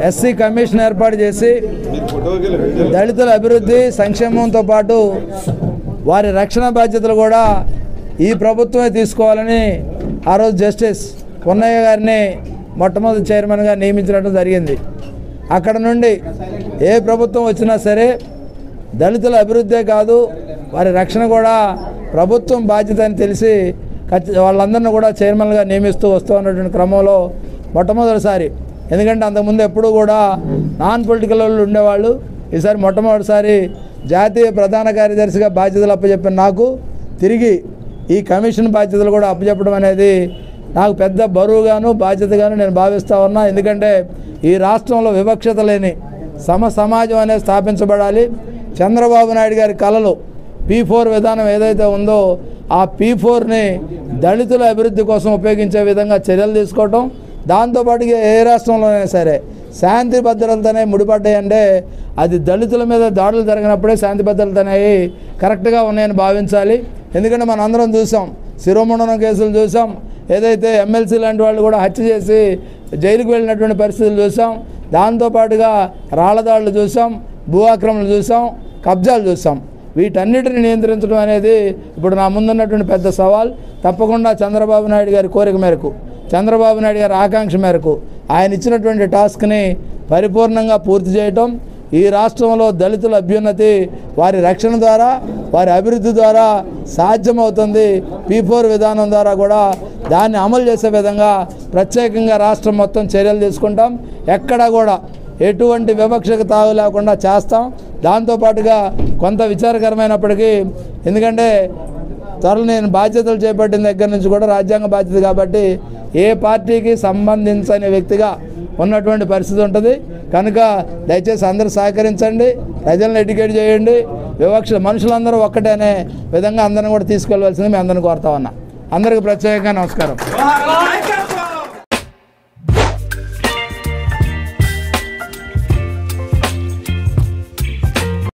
SC commission ఏర్పాటు చేసి దళితుల అభివృద్ధి సంక్షేమంతో పాటు వారి రక్షణ బాధ్యతలు కూడా ఈ ప్రభుత్వమే తీసుకోవాలని ఆ రోజు జస్టిస్ పున్నయ్య గారిని మొట్టమొదటి చైర్మన్గా నియమించడం జరిగింది. అక్కడ నుండి ఏ ప్రభుత్వం వచ్చినా సరే దళితుల అభివృద్ధే కాదు వారి రక్షణ కూడా ప్రభుత్వం బాధ్యత అని తెలిసి వాళ్ళందరినీ కూడా చైర్మన్గా నియమిస్తూ వస్తూ ఉన్నటువంటి క్రమంలో మొట్టమొదటిసారి, ఎందుకంటే అంతకుముందు ఎప్పుడూ కూడా నాన్ పొలిటికల్ వాళ్ళు ఉండేవాళ్ళు, ఈసారి మొట్టమొదటిసారి జాతీయ ప్రధాన కార్యదర్శిగా బాధ్యతలు అప్పచెప్పిన నాకు తిరిగి ఈ కమిషన్ బాధ్యతలు కూడా అప్పచెప్పడం అనేది నాకు పెద్ద బరువుగాను బాధ్యతగాను నేను భావిస్తూ ఉన్నా. ఎందుకంటే ఈ రాష్ట్రంలో వివక్షత లేని సమాజం అనేది స్థాపించబడాలి. చంద్రబాబు నాయుడు గారి కలలు P4 విధానం ఏదైతే ఉందో ఆ P4ని దళితుల అభివృద్ధి కోసం ఉపయోగించే విధంగా చర్యలు తీసుకోవటం, దాంతోపాటుగా ఏ రాష్ట్రంలోనైనా సరే శాంతి భద్రతలతోనే ముడిపడ్డాయి అంటే అది దళితుల మీద దాడులు జరిగినప్పుడే శాంతి భద్రతలు అనేవి కరెక్ట్గా ఉన్నాయని భావించాలి. ఎందుకంటే మనం అందరం చూసాం, శిరోమండనం కేసులు చూసాం, ఏదైతే ఎమ్మెల్సీ లాంటి వాళ్ళు కూడా హత్య చేసి జైలుకు వెళ్ళినటువంటి పరిస్థితులు చూసాం, దాంతోపాటుగా రాళ్లదాడులు చూసాం, భూ ఆక్రమణలు చూసాం, కబ్జాలు చూసాం. వీటన్నిటిని నియంత్రించడం అనేది ఇప్పుడు నా ముందున్నటువంటి పెద్ద సవాల్. తప్పకుండా చంద్రబాబు నాయుడు గారి కోరిక మేరకు, చంద్రబాబు నాయుడు గారి ఆకాంక్ష మేరకు ఆయన ఇచ్చినటువంటి టాస్క్ని పరిపూర్ణంగా పూర్తి చేయటం, ఈ రాష్ట్రంలో దళితుల అభ్యున్నతి వారి రక్షణ ద్వారా వారి అభివృద్ధి ద్వారా సాధ్యమవుతుంది. P4 విధానం ద్వారా కూడా దాన్ని అమలు చేసే విధంగా ప్రత్యేకంగా రాష్ట్రం మొత్తం చర్యలు తీసుకుంటాం. ఎక్కడా కూడా ఎటువంటి వివక్షకు తావు లేకుండా చేస్తాం. దాంతోపాటుగా కొంత విచారకరమైనప్పటికీ, ఎందుకంటే త్వరలో నేను బాధ్యతలు చేపట్టిన దగ్గర నుంచి కూడా రాజ్యాంగ బాధ్యత కాబట్టి ఏ పార్టీకి సంబంధించని వ్యక్తిగా ఉన్నటువంటి పరిస్థితి ఉంటుంది. కనుక దయచేసి అందరూ సహకరించండి, ప్రజలను ఎడ్యుకేట్ చేయండి. వివక్ష మనుషులందరూ ఒక్కటే అనే విధంగా అందరిని కూడా తీసుకెళ్ళవలసింది మీ అందరిని కోరుతా ఉన్నా. అందరికీ ప్రత్యేకంగా నమస్కారం.